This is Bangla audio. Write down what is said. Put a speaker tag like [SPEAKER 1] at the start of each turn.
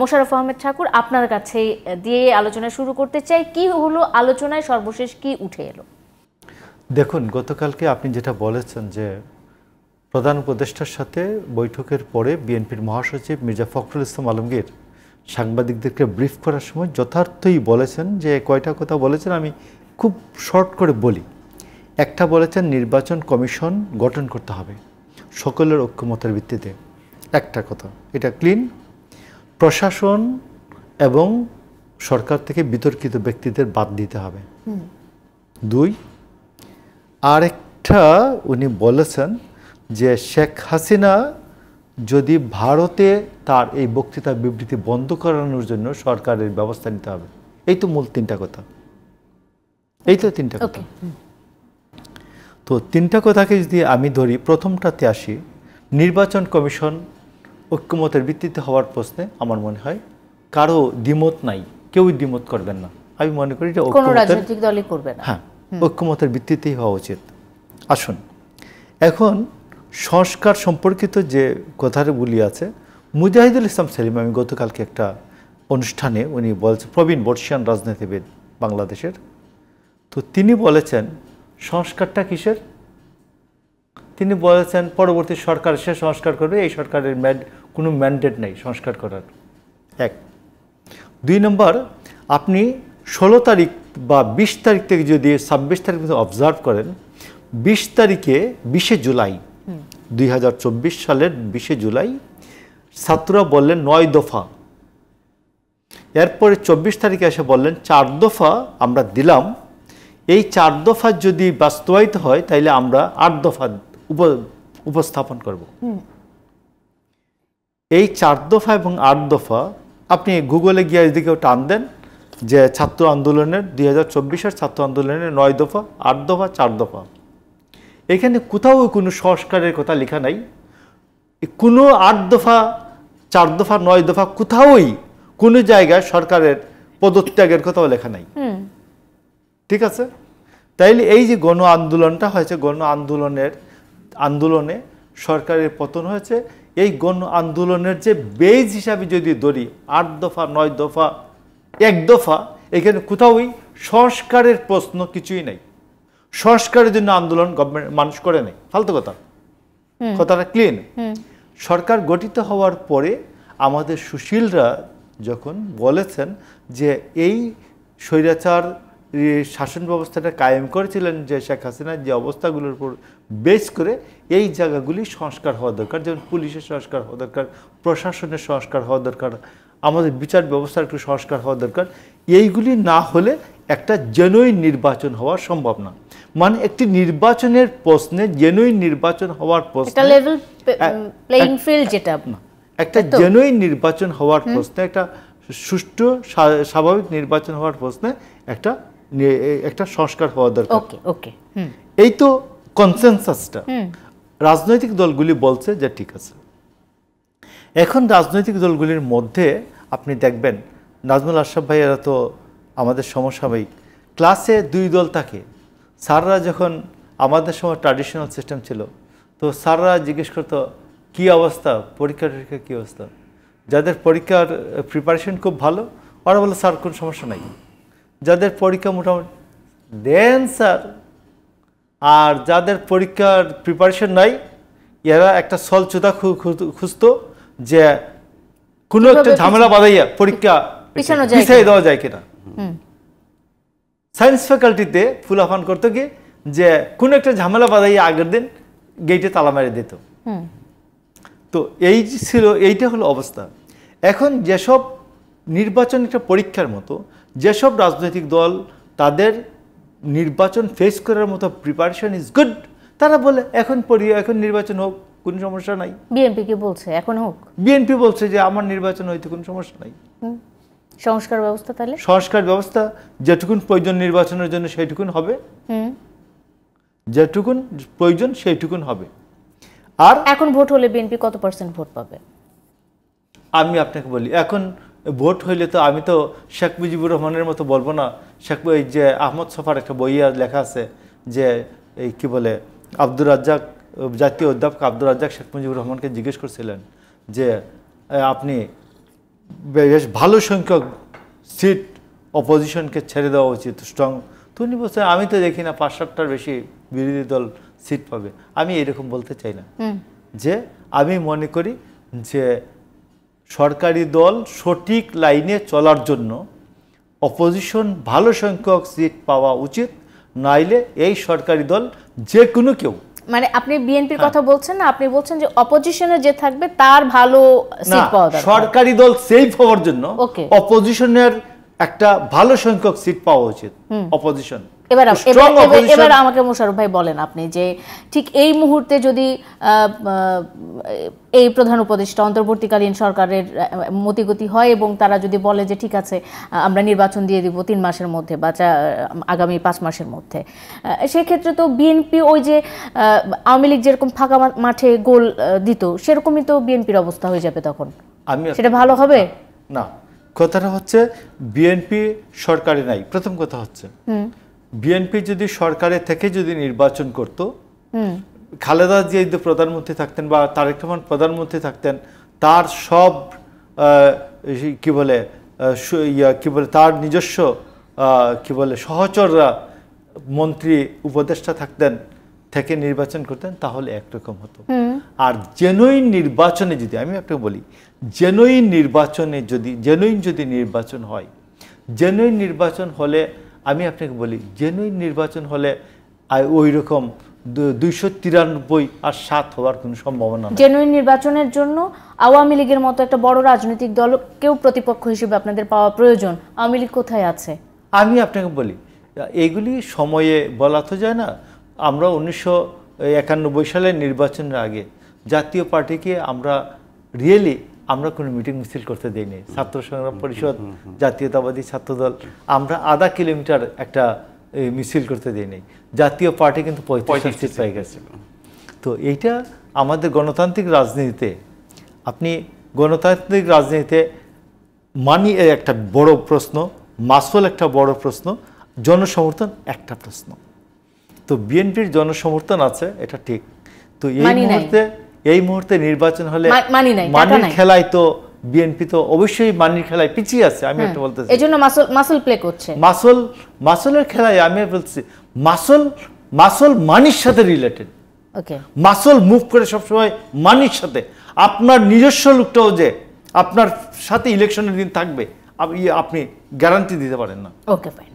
[SPEAKER 1] মোশাররফ আহমেদ ঠাকুর, আপনার কাছে দিয়ে আলোচনা শুরু করতে চাই। কি হলো আলোচনায়, সর্বশেষ কি উঠে এলো?
[SPEAKER 2] দেখুন, গতকালকে আপনি যেটা বলেছেন যে প্রধান উপদেষ্টার সাথে বৈঠকের পরে বিএনপির মহাসচিব মির্জা ফখরুল ইসলাম আলমগীর সাংবাদিকদেরকে ব্রিফ করার সময় যথার্থই বলেছেন। যে কয়টা কথা বলেছেন আমি খুব শর্ট করে বলি। একটা বলেছেন নির্বাচন কমিশন গঠন করতে হবে সকলের ঐক্যমতের ভিত্তিতে, একটা কথা, এটা ক্লিন। প্রশাসন এবং সরকার থেকে বিতর্কিত ব্যক্তিদের বাদ দিতে হবে। 2, আরেকটা উনি বলেছেন যে শেখ হাসিনা যদি ভারতে তার এই বক্তৃতা বিবৃতি বন্ধ করানোর জন্য সরকারের ব্যবস্থা নিতে হবে। এই তো মূল 3টা কথা, এই তো 3টা কথা। তো 3টা কথাকে যদি আমি ধরি, প্রথমটাতে আসি, নির্বাচন কমিশন ঐক্যমতের ভিত্তিতে হওয়ার প্রশ্নে আমার মনে হয় কারো দ্বিমত নাই, কেউই দ্বিমত করবেন না। আমি মনে করি যে
[SPEAKER 1] কোনো রাজনৈতিক দলই করবে না।
[SPEAKER 2] হ্যাঁ, ঐক্যমতের ভিত্তিতেই হওয়া উচিত। আসুন, এখন সংস্কার সম্পর্কিত যে কথাগুলি আছে, মুজাহিদুল ইসলাম সেলিম, আমি গতকালকে একটা অনুষ্ঠানে উনি বলছেন, প্রবীণ বর্ষিয়ান রাজনীতিবিদ বাংলাদেশের, তো তিনি বলেছেন সংস্কারটা কিসের? তিনি বলেছেন পরবর্তী সরকার সে সংস্কার করবে, এই সরকারের কোনো ম্যান্ডেট নেই সংস্কার করার। 1। 2 নম্বর, আপনি 16 তারিখ বা 20 তারিখ থেকে যদি 26 তারিখ অবজার্ভ করেন, 20 তারিখে 20শে জুলাই 2024 সালের 20শে জুলাই ছাত্ররা বললেন 9 দফা। এরপরে 24 তারিখে এসে বললেন 4 দফা আমরা দিলাম, এই 4 দফা যদি বাস্তবায়িত হয় তাইলে আমরা 8 দফা উপস্থাপন করব। এই 4 দফা এবং 8 দফা আপনি গুগলে গিয়ে এদিকেও টান দেন যে ছাত্র আন্দোলনের 2024-এর ছাত্র আন্দোলনের 9 দফা, 8 দফা, 4 দফা। এখানে কোথাও কোনো সংস্কারের কথা লেখা নাই। কোনো 8 দফা, 4 দফা, 9 দফা কোথাওই কোনো জায়গায় সরকারের পদত্যাগের কথাও লেখা নাই। ঠিক আছে? তাইলে এই যে গণ আন্দোলনটা হয়েছে, গণ আন্দোলনে সরকারের পতন হয়েছে। এই গণ আন্দোলনের যে বেজ হিসাবে যদি ধরি 8 দফা, 9 দফা, 1 দফা, এখানে কোথাওই সংস্কারের প্রশ্ন কিছুই নাই। সংস্কারের জন্য আন্দোলন গভর্নমেন্ট মানুষ করে নেই, ফালতু কথা। কথাটা ক্লিন। সরকার গঠিত হওয়ার পরে আমাদের সুশীলরা যখন বলেছেন যে এই স্বৈরাচার শাসন ব্যবস্থাটা কায়েম করেছিলেন যে শেখ হাসিনার যে অবস্থাগুলোর উপর বেস করে, এই জায়গাগুলি সংস্কার হওয়া দরকার। যেমন পুলিশের সংস্কার হওয়া দরকার, প্রশাসনের সংস্কার হওয়া দরকার, আমাদের বিচার ব্যবস্থার একটু সংস্কার হওয়া দরকার। এইগুলি না হলে একটা জেনুইন নির্বাচন হওয়া সম্ভব না। মানে একটি নির্বাচনের প্রশ্নে, জেনুইন নির্বাচন হওয়ার প্রশ্নে, একটা জেনুইন নির্বাচন হওয়ার প্রশ্নে, একটা সুষ্ঠু স্বাভাবিক নির্বাচন হওয়ার প্রশ্নে একটা সংস্কার হওয়া দরকার। এই তো কনসেনসাসটা রাজনৈতিক দলগুলি বলছে যে ঠিক আছে। এখন রাজনৈতিক দলগুলির মধ্যে আপনি দেখবেন, নাজমুল আশরাফ ভাই এরা তো আমাদের সমসাময়িক, ক্লাসে 2 দল থাকে। স্যাররা যখন, আমাদের সময় ট্র্যাডিশনাল সিস্টেম ছিল, তো স্যাররা জিজ্ঞেস করতো কী অবস্থা, পরীক্ষা কী অবস্থা। যাদের পরীক্ষার প্রিপারেশন খুব ভালো, ওরা বলে স্যার কোনো সমস্যা নাই। যাদের পরীক্ষা মোটামুটি দেন স্যার, আর যাদের পরীক্ষার প্রিপারেশন নাই, এরা একটা সলচুদা খুঁজতো যে কোনো একটা ঝামেলা বাঁধাইয়া পরীক্ষা পিছিয়ে দেওয়া যায় কিনা। সায়েন্স ফ্যাকাল্টিতে ফুলাফান করতো কি যে কোনো একটা ঝামেলা বাঁধাইয়া আগের দিন গেটে তালা মেরে দিত। তো এই ছিল, এইটা হলো অবস্থা। এখন যেসব নির্বাচন একটা পরীক্ষার মতো, যেসব রাজনৈতিক দল তাদের নির্বাচন ফেস করার মতো প্রিপারেশন ইজ গুড, তারা বলে এখন নির্বাচন হোক, কোনো সমস্যা নাই।
[SPEAKER 1] বিএনপি কি বলছে এখন হোক?
[SPEAKER 2] বিএনপি বলছে যে আমার নির্বাচন হইতে কোনো সমস্যা নাই।
[SPEAKER 1] সংস্কার ব্যবস্থা, তাহলে
[SPEAKER 2] সংস্কার ব্যবস্থা যেটুকুন প্রয়োজন নির্বাচনের জন্য সেইটুকুন হবে, যেটুকুন প্রয়োজন সেইটুকুন হবে। আর
[SPEAKER 1] এখন ভোট হলে বিএনপি কত % ভোট পাবে?
[SPEAKER 2] আমি আপনাকে বলি, এখন ভোট হইলে তো আমি তো শেখ মুজিবুর রহমানের মতো বলবো না। এই যে আহমদ ছফার একটা বইয়ে লেখা আছে যে এই কি বলে, আব্দুর রাজ্জাক, জাতীয় অধ্যাপক আব্দুর রাজ্জাক শেখ মুজিবুর রহমানকে জিজ্ঞেস করছিলেন যে আপনি বেশ ভালো সংখ্যক সিট অপোজিশনকে ছেড়ে দেওয়া উচিত স্ট্রং। তো উনি বলছেন আমি তো দেখি না 5-7টার বেশি বিরোধী দল সিট পাবে। আমি এরকম বলতে চাই না, যে আমি মনে করি যে সরকারি দল সঠিক লাইনে চলার জন্য অপোজিশন ভালো সংখ্যক সিট পাওয়া উচিত, নাইলে এই সরকারি দল যে কোনো কেউ,
[SPEAKER 1] মানে আপনি বিএনপির কথা বলছেন না, আপনি বলছেন যে অপোজিশনে যে থাকবে তার ভালো সিট পাওয়া দরকার।
[SPEAKER 2] সরকারি দল সেফ হওয়ার জন্য
[SPEAKER 1] Okay.
[SPEAKER 2] অপোজিশনের একটা ভালো সংখ্যক সিট পাওয়া উচিত অপোজিশন।
[SPEAKER 1] এবার আমাকে মোশাররফ ভাই বলেন আপনি যে ঠিক এই মুহূর্তে যদি এই প্রধান উপদেষ্টা অন্তর্বর্তীকালীন সরকারের মতিগতি হয় এবং তারা যদি বলে যে ঠিক আছে আমরা নির্বাচন দিয়ে দিব 3 মাসের মধ্যে বা আগামী 5 মাসের মধ্যে, সেক্ষেত্রে তো বিএনপি ওই যে আওয়ামী লীগ যেরকম ফাঁকা মাঠে গোল দিত সেরকমই তো বিএনপির অবস্থা হয়ে যাবে তখন। সেটা ভালো হবে
[SPEAKER 2] না। কথাটা হচ্ছে বিএনপি সরকারে নাই, প্রথম কথা হচ্ছে বিএনপি যদি সরকারে থেকে যদি নির্বাচন করত, খালেদা জিয়া যদি প্রধানমন্ত্রী থাকতেন বা তারেক রহমান প্রধানমন্ত্রী থাকতেন, তার সব কি বলে তার নিজস্ব সহচররা মন্ত্রী উপদেষ্টা থাকতেন, থেকে নির্বাচন করতেন, তাহলে একরকম হতো। আর জেনুইন নির্বাচনে যদি আমি আপনাকে বলি, জেনুইন যদি নির্বাচন হয়, জেনুইন নির্বাচন হলে আমি আপনাকে বলি জেনুইন নির্বাচন হলে ওই রকম 293 আর 7 হওয়ার কোনো সম্ভাবনা নেই।
[SPEAKER 1] জেনুইন নির্বাচনের জন্য আওয়ামী লীগের মতো একটা বড় রাজনৈতিক দলকেও প্রতিপক্ষ হিসেবে আপনাদের পাওয়া প্রয়োজন। আওয়ামী লীগ কোথায় আছে? আমি
[SPEAKER 2] আপনাকে বলি এইগুলি সময়ে বলা তো যায় না। আমরা 1991 সালের নির্বাচনের আগে জাতীয় পার্টিকে আমরা আমরা কোনো মিটিং মিছিল করতে দেইনি। ছাত্র সংগ্রাম পরিষদ, জাতীয়তাবাদী ছাত্রদল, আমরা আধা কিলোমিটার একটা মিছিল করতে দেইনি। জাতীয় পার্টি কিন্তু 35 সিট পেয়ে গেছে। তো এইটা আমাদের গণতান্ত্রিক রাজনীতিতে, আপনি গণতান্ত্রিক রাজনীতিতে মানি একটা বড় প্রশ্ন, মাসুল একটা বড় প্রশ্ন, জনসমর্থন একটা প্রশ্ন। তো বিএনপির জনসমর্থন আছে, এটা ঠিক। তো এই মুহূর্তে নির্বাচন হলে মানির খেলায় তো বিএনপি তো অবশ্যই মানির খেলায় পিছিয়ে আছে। আমি একটা বলতেছি
[SPEAKER 1] এজন্য মাসুল প্লে করছে।
[SPEAKER 2] মাসুলের খেলায় আমি বলছি মাসুল মানির সাথে রিলেটেড। মাসুল মুভ করে সবসময় মানির সাথে। আপনার নিজস্ব লোকটাও যে আপনার সাথে ইলেকশনের দিন থাকবে আপনি গ্যারান্টি দিতে পারেন না।
[SPEAKER 1] Okay fine.